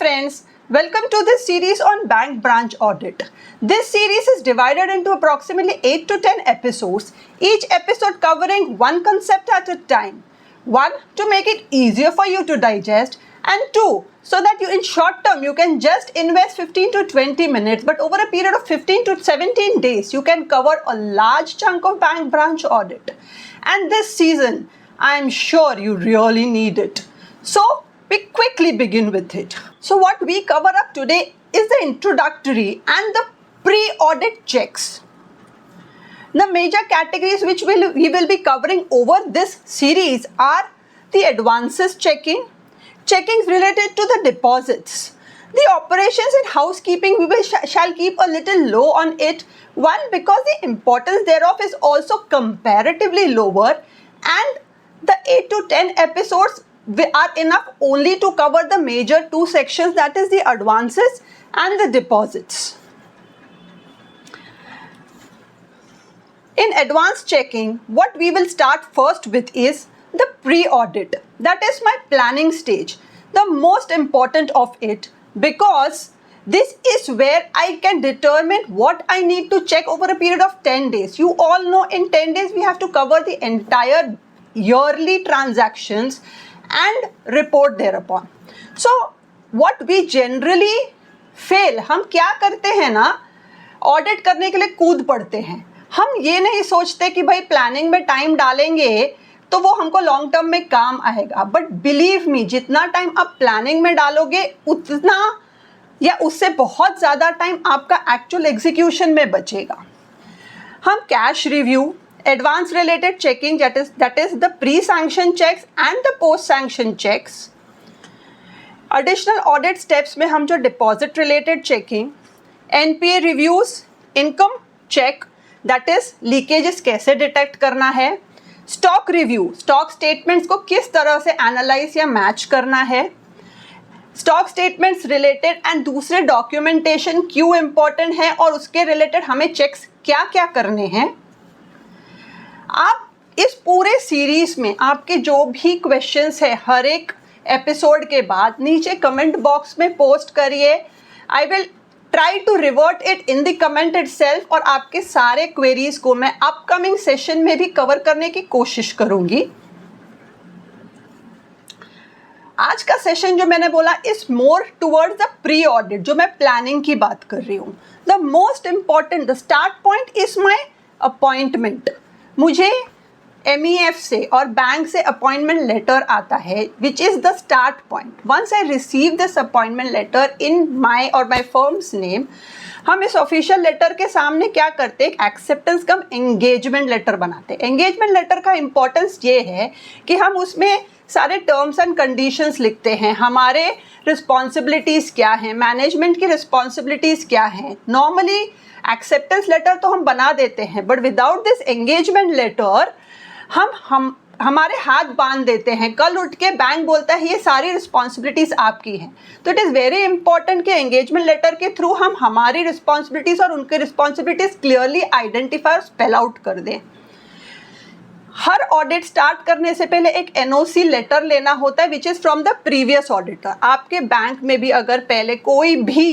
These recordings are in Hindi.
friends, welcome to this series on bank branch audit. This series is divided into approximately 8 to 10 episodes, each episode covering one concept at a time. 1. To make it easier for you to digest, and 2. So that you in short term you can just invest 15 to 20 minutes, but over a period of 15 to 17 days you can cover a large chunk of bank branch audit. And this season, I am sure you really need it. So we quickly begin with it. So what we cover up today is the introductory and the pre-audit checks. The major categories which we will be covering over this series are the advances checking, checkings related to the deposits. The operations and housekeeping we shall keep a little low on it. One, because the importance thereof is also comparatively lower, and the 8 to 10 episodes are enough only to cover the major two sections, that is the advances and the deposits. In advance checking, what we will start first with is the pre-audit. That is my planning stage, the most important of it, because this is where I can determine what I need to check over a period of 10 days. You all know in 10 days we have to cover the entire yearly transactions and report thereupon. So what we generally fail, हम क्या करते हैं ना, ऑडिट करने के लिए कूद पड़ते हैं. हम ये नहीं सोचते कि भाई प्लानिंग में टाइम डालेंगे तो वो हमको लॉन्ग टर्म में काम आएगा. बट बिलीव मी, जितना टाइम आप प्लानिंग में डालोगे उतना या उससे बहुत ज़्यादा टाइम आपका एक्चुअल एग्जीक्यूशन में बचेगा. हम cash review, advance related checking, that is the pre-sanction checks and the post-sanction checks. Additional audit steps में हम जो deposit related checking, NPA reviews, income check, that is leakages कैसे detect करना है, stock review, stock statements को किस तरह से analyze या match करना है, stock statements related and दूसरे documentation क्यों important है और उसके related हमें checks क्या क्या करने हैं. आप इस पूरे सीरीज में आपके जो भी क्वेश्चंस है हर एक एपिसोड के बाद नीचे कमेंट बॉक्स में पोस्ट करिए. I will try to revert it in the comment itself और आपके सारे क्वेरीज को मैं अपकमिंग सेशन में भी कवर करने की कोशिश करूंगी. आज का सेशन जो मैंने बोला is more towards the pre audit, जो मैं प्लानिंग की बात कर रही हूँ. The most important, the start point is my appointment. मुझे MEF से और बैंक से अपॉइंटमेंट लेटर आता है, which is the start point. Once I receive this appointment letter in my और माई फर्म्स नेम, हम इस ऑफिशियल लेटर के सामने क्या करते हैं, एक्सेप्टेंस कम एंगेजमेंट लेटर बनाते हैं. एंगेजमेंट लेटर का इंपॉर्टेंस ये है कि हम उसमें सारे टर्म्स एंड कंडीशंस लिखते हैं, हमारे रिस्पॉन्सिबिलिटीज़ क्या हैं, मैनेजमेंट की रिस्पॉन्सिबिलिटीज़ क्या हैं. नॉर्मली एक्सेप्टेंस लेटर तो हम बना देते हैं, but without this engagement letter हम हमारे हाथ बांध देते हैं. कल उठ के बैंक बोलता है ये सारी रिस्पॉन्सिबिलिटीज़ आपकी हैं. तो इट इज़ वेरी इंपॉर्टेंट कि एंगेजमेंट लेटर के थ्रू हम हमारी रिस्पॉन्सिबिलिटीज़ और उनकी रिस्पॉन्सिबिलिटीज़ क्लियरली आइडेंटिफाई और स्पेल आउट कर दें. हर ऑडिट स्टार्ट करने से पहले एक NOC लेटर लेना होता है, which is from the previous auditor. आपके बैंक में भी अगर पहले कोई भी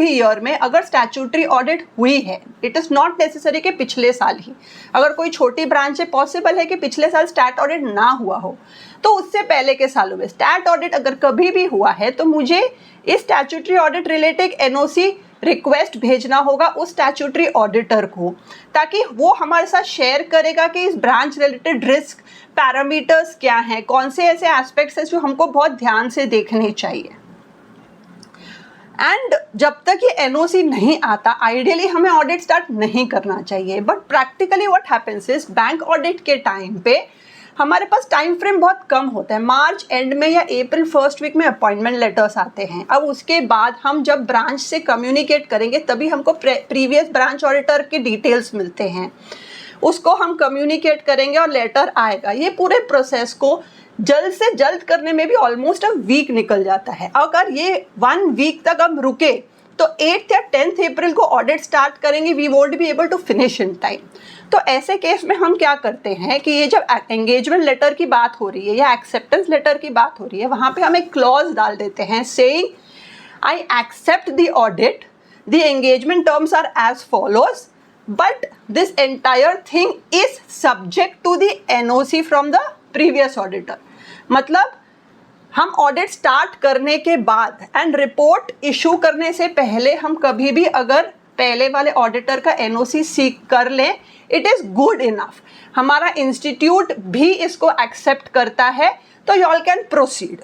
ईयर में अगर स्टैट्यूटरी ऑडिट हुई है, इट इज़ नॉट नेसेसरी कि पिछले साल ही, अगर कोई छोटी ब्रांच है पॉसिबल है कि पिछले साल स्टैट ऑडिट ना हुआ हो, तो उससे पहले के सालों में स्टैट ऑडिट अगर कभी भी हुआ है तो मुझे इस statutory audit related NOC request भेजना होगा उस स्टैट्यूटरी ऑडिटर को, ताकि वो हमारे साथ शेयर करेगा कि इस ब्रांच रिलेटेड रिस्क पैरामीटर्स क्या हैं, कौन से ऐसे एस्पेक्ट्स हैं जो हमको बहुत ध्यान से देखने चाहिए. एंड जब तक ये NOC नहीं आता, आइडियली हमें ऑडिट स्टार्ट नहीं करना चाहिए. But practically what happens is, bank audit के टाइम पे हमारे पास टाइम फ्रेम बहुत कम होता है. मार्च एंड में या अप्रैल फर्स्ट वीक में अपॉइंटमेंट लेटर्स आते हैं. अब उसके बाद हम जब ब्रांच से कम्युनिकेट करेंगे तभी हमको प्रीवियस ब्रांच ऑडिटर के डिटेल्स मिलते हैं, उसको हम कम्युनिकेट करेंगे और लेटर आएगा. ये पूरे प्रोसेस को जल्द से जल्द करने में भी ऑलमोस्ट अ वीक निकल जाता है. अगर ये 1 वीक तक हम रुके तो 8th या 10th अप्रैल को ऑडिट स्टार्ट करेंगे, we won't be able to finish in time. तो ऐसे केस में हम क्या करते हैं कि ये जब एंगेजमेंट लेटर की बात हो रही है या एक्सेप्टेंस लेटर की बात हो रही है, वहाँ पे हम एक क्लॉज डाल देते हैं saying I accept the audit, the engagement terms are as follows, but this entire thing is subject to the NOC from the previous auditor. मतलब हम ऑडिट स्टार्ट करने के बाद एंड रिपोर्ट इशू करने से पहले हम कभी भी अगर पहले वाले ऑडिटर का एनओसी सीक कर लें, इट इज़ गुड इनफ। हमारा इंस्टीट्यूट भी इसको एक्सेप्ट करता है, तो यू ऑल कैन प्रोसीड।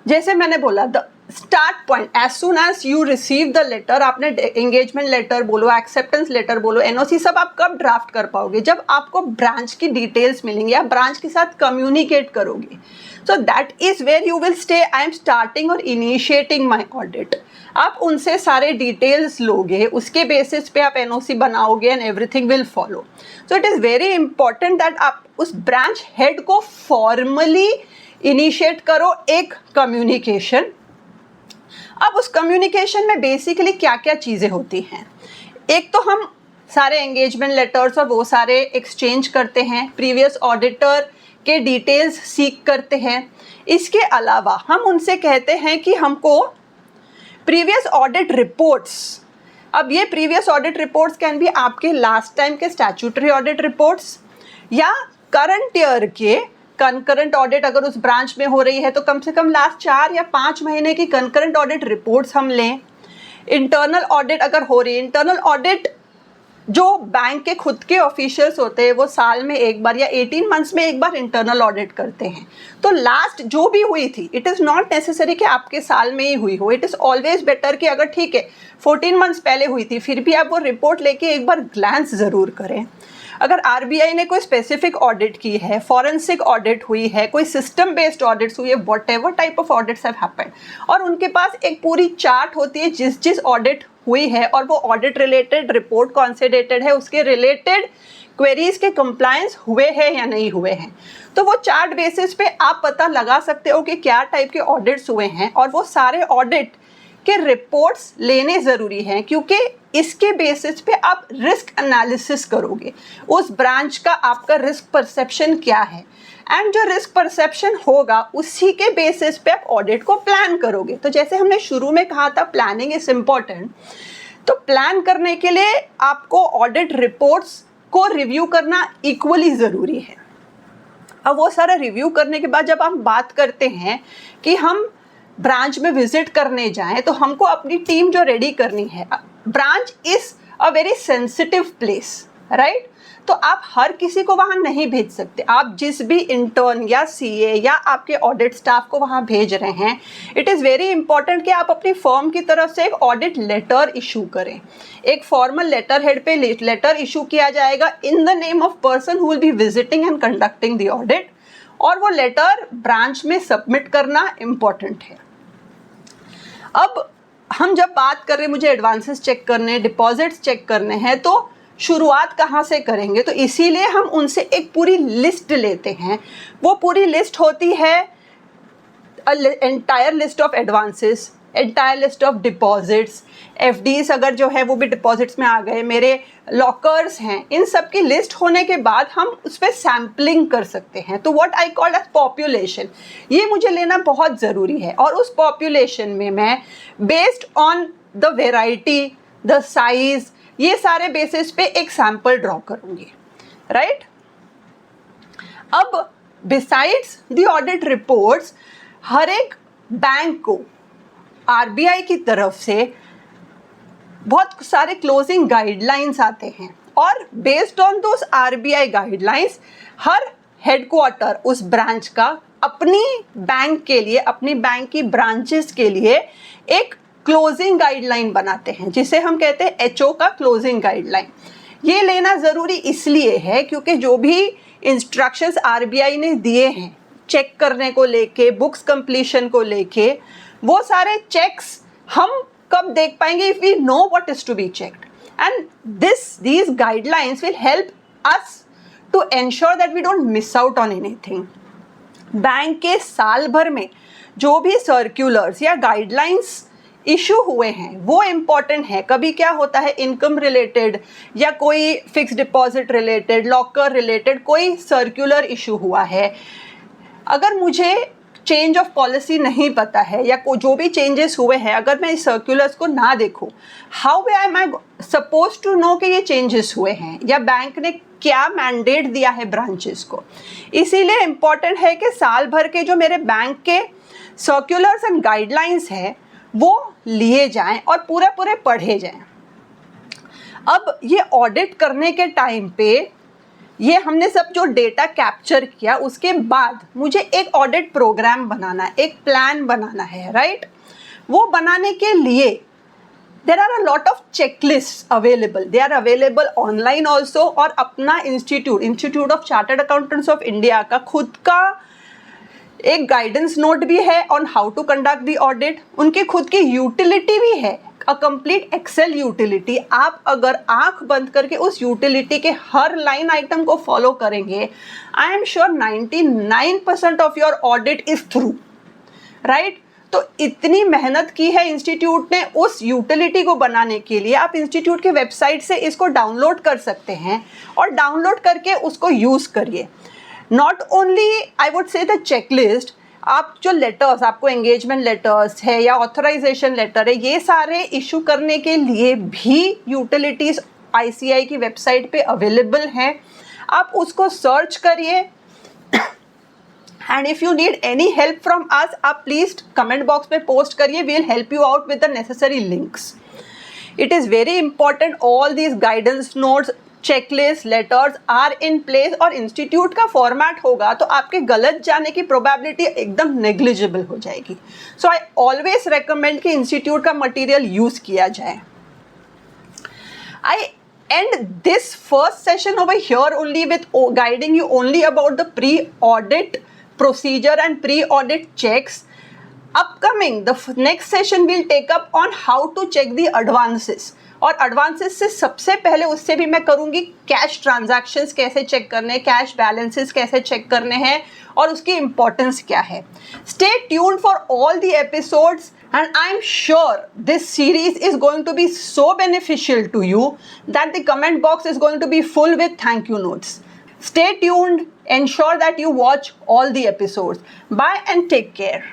जैसे मैंने बोला, the start point as soon as you receive the letter, आपने एंगेजमेंट लेटर बोलो, एक्सेप्टेंस लेटर बोलो, एनओसी, सब आप कब ड्राफ्ट कर पाओगे? जब आपको ब्रांच की डिटेल्स मिलेंगी, आप ब्रांच के साथ कम्युनिकेट करोगे। So that is where you will stay I am starting और इनिशिएटिंग माई ऑडिट। आप उनसे सारे डिटेल्स लोगे, उसके बेसिस पे आप एनओसी बनाओगे and everything will follow. So it is very important that आप उस ब्रांच हेड को फॉर्मली इनिशिएट करो एक कम्युनिकेशन। अब उस कम्युनिकेशन में बेसिकली क्या क्या चीज़ें होती हैं? एक तो हम सारे एंगेजमेंट लेटर्स और वो सारे एक्सचेंज करते हैं, प्रीवियस ऑडिटर के डिटेल्स सीख करते हैं। इसके अलावा हम उनसे कहते हैं कि हमको प्रीवियस ऑडिट रिपोर्ट्स, अब ये previous audit reports can be आपके लास्ट टाइम के स्टैट्यूटरी ऑडिट रिपोर्ट्स या करंट ईयर के कंकरेंट ऑडिट, अगर उस ब्रांच में हो रही है तो कम से कम लास्ट 4 या 5 महीने की कंकरेंट ऑडिट रिपोर्ट्स हम लें। इंटरनल ऑडिट अगर हो रही है, इंटरनल ऑडिट जो बैंक के खुद के ऑफिशियल्स होते हैं वो साल में एक बार या 18 मंथ्स में एक बार इंटरनल ऑडिट करते हैं। तो लास्ट जो भी हुई थी, इट इज़ नॉट नेसेसरी कि आपके साल में ही हुई हो, इट इज़ ऑलवेज बेटर कि अगर ठीक है 14 मंथ्स पहले हुई थी, फिर भी आप वो रिपोर्ट लेके एक बार ग्लांस ज़रूर करें। अगर आरबीआई ने कोई स्पेसिफिक ऑडिट की है, फॉरेंसिक ऑडिट हुई है, कोई सिस्टम बेस्ड ऑडिट्स हुई है, what ever type of audits have happened, और उनके पास एक पूरी चार्ट होती है जिस जिस ऑडिट हुई है और वो ऑडिट रिलेटेड रिपोर्ट कौन से डेटेड है, उसके रिलेटेड क्वेरीज के कंप्लायंस हुए हैं या नहीं हुए हैं, तो वो चार्ट बेसिस पे आप पता लगा सकते हो कि क्या टाइप के ऑडिट्स हुए हैं। और वो सारे ऑडिट के रिपोर्ट्स लेने ज़रूरी हैं, क्योंकि इसके बेसिस पे आप रिस्क एनालिसिस करोगे, उस ब्रांच का आपका रिस्क परसेप्शन क्या है, एंड जो रिस्क परसेप्शन होगा उसी के बेसिस पे आप ऑडिट को प्लान करोगे। तो जैसे हमने शुरू में कहा था प्लानिंग इज इम्पॉर्टेंट, तो प्लान करने के लिए आपको ऑडिट रिपोर्ट्स को रिव्यू करना इक्वली ज़रूरी है। अब वो सारा रिव्यू करने के बाद जब हम बात करते हैं कि हम ब्रांच में विजिट करने जाएं, तो हमको अपनी टीम जो रेडी करनी है, branch is a very sensitive place, right? तो आप हर किसी को वहाँ नहीं भेज सकते। आप जिस भी इंटर्न या सीए या आपके ऑडिट स्टाफ को वहाँ भेज रहे हैं, इट इज़ वेरी इंपॉर्टेंट कि आप अपनी फर्म की तरफ से एक ऑडिट लेटर इशू करें। एक फॉर्मल लेटर हेड पे लेटर इशू किया जाएगा in the name of person who will be visiting and conducting the audit, और वो लेटर ब्रांच में सबमिट करना इम्पॉर्टेंट है। अब हम जब बात कर रहे हैं मुझे एडवांसेस चेक करने, डिपॉजिट्स चेक करने हैं, तो शुरुआत कहाँ से करेंगे? तो इसीलिए हम उनसे एक पूरी लिस्ट लेते हैं। वो पूरी लिस्ट होती है entire list of advances, entire list of deposits, FDs अगर जो है वो भी डिपॉजिट्स में आ गए, मेरे लॉकर्स हैं, इन सब की लिस्ट होने के बाद हम उस पर सैम्पलिंग कर सकते हैं। तो what I call as population, ये मुझे लेना बहुत ज़रूरी है, और उस पॉपुलेशन में मैं based on the variety, the size, ये सारे बेसिस पे एक सैंपल ड्रॉ करूँगी, राइट? अब बिसाइड्स द ऑडिट रिपोर्ट्स, हर एक बैंक को आरबीआई की तरफ से बहुत सारे क्लोजिंग गाइडलाइंस आते हैं, और based on those RBI guidelines her headquarter उस ब्रांच का अपनी बैंक के लिए, अपनी बैंक की ब्रांचेस के लिए एक क्लोजिंग गाइडलाइन बनाते हैं, जिसे हम कहते हैं एचओ का क्लोजिंग गाइडलाइन। ये लेना ज़रूरी इसलिए है क्योंकि जो भी इंस्ट्रक्शंस आरबीआई ने दिए हैं चेक करने को लेके, बुक्स कंप्लीशन को लेके, वो सारे चेक्स हम कब देख पाएंगे? If we know what is to be checked, and these guidelines will help us to ensure that we don't miss out on anything. Bank के साल भर में जो भी सर्क्यूलर्स या गाइडलाइंस इशू हुए हैं वो इम्पॉर्टेंट है। कभी क्या होता है, इनकम रिलेटेड या कोई fix deposit related, locker related कोई सर्कुलर इशू हुआ है, अगर मुझे चेंज ऑफ पॉलिसी नहीं पता है या जो भी चेंजेस हुए हैं अगर मैं इस सर्कुलर्स को ना देखूं, how am I suppose to know कि ये चेंजेस हुए हैं या बैंक ने क्या मैंडेट दिया है ब्रांचेस को। इसीलिए इम्पॉर्टेंट है कि साल भर के जो मेरे बैंक के सर्कुलर्स एंड गाइडलाइंस हैं वो लिए जाएं और पूरे पढ़े जाएं। अब ये ऑडिट करने के टाइम पे ये हमने सब जो डेटा कैप्चर किया उसके बाद मुझे एक ऑडिट प्रोग्राम बनाना है, एक प्लान बनाना है, राइट। वो बनाने के लिए there are a lot of checklist available, they are available online also. और अपना institute of chartered accountants of India का खुद का एक गाइडेंस नोट भी है on how to conduct the audit. उनकी खुद की यूटिलिटी भी है, अ कंप्लीट एक्सेल यूटिलिटी। आप अगर आंख बंद करके उस यूटिलिटी के हर लाइन आइटम को फॉलो करेंगे, I am sure 99% of your audit is through, right. तो इतनी मेहनत की है इंस्टीट्यूट ने उस यूटिलिटी को बनाने के लिए। आप इंस्टीट्यूट के वेबसाइट से इसको डाउनलोड कर सकते हैं और डाउनलोड करके उसको यूज करिए। Not only I would say the checklist, आप जो लेटर्स, आपको एंगेजमेंट लेटर्स है या ऑथराइजेशन लेटर है, ये सारे इशू करने के लिए भी यूटिलिटीज ICAI की वेबसाइट पे अवेलेबल हैं। आप उसको सर्च करिए and if you need any help from us, आप प्लीज कमेंट बॉक्स में पोस्ट करिए, we will help you out with the necessary links. It is very important, all these guidance notes, checklist, letters are in place. और इंस्टीट्यूट का फॉर्मेट होगा तो आपके गलत जाने की प्रोबेबिलिटी एकदम नेग्लिजिबल हो जाएगी। सो आई ऑलवेज रेकमेंड कि इंस्टीट्यूट का मटेरियल यूज किया जाए। आई end this first session over here only with guiding you only about the pre-audit procedure and pre-audit checks. Upcoming, the next session will take up on how to check the advances. और एडवांसेस से सबसे पहले उससे भी मैं करूंगी कैश ट्रांजैक्शंस कैसे चेक करने, कैश बैलेंसेस कैसे चेक करने हैं और उसकी इंपॉर्टेंस क्या है। Stay tuned for all the episodes and I'm sure this series is going to be so beneficial to you that the comment box is going to be full with thank you notes. Stay tuned, ensure that you watch all the episodes. Bye and take care.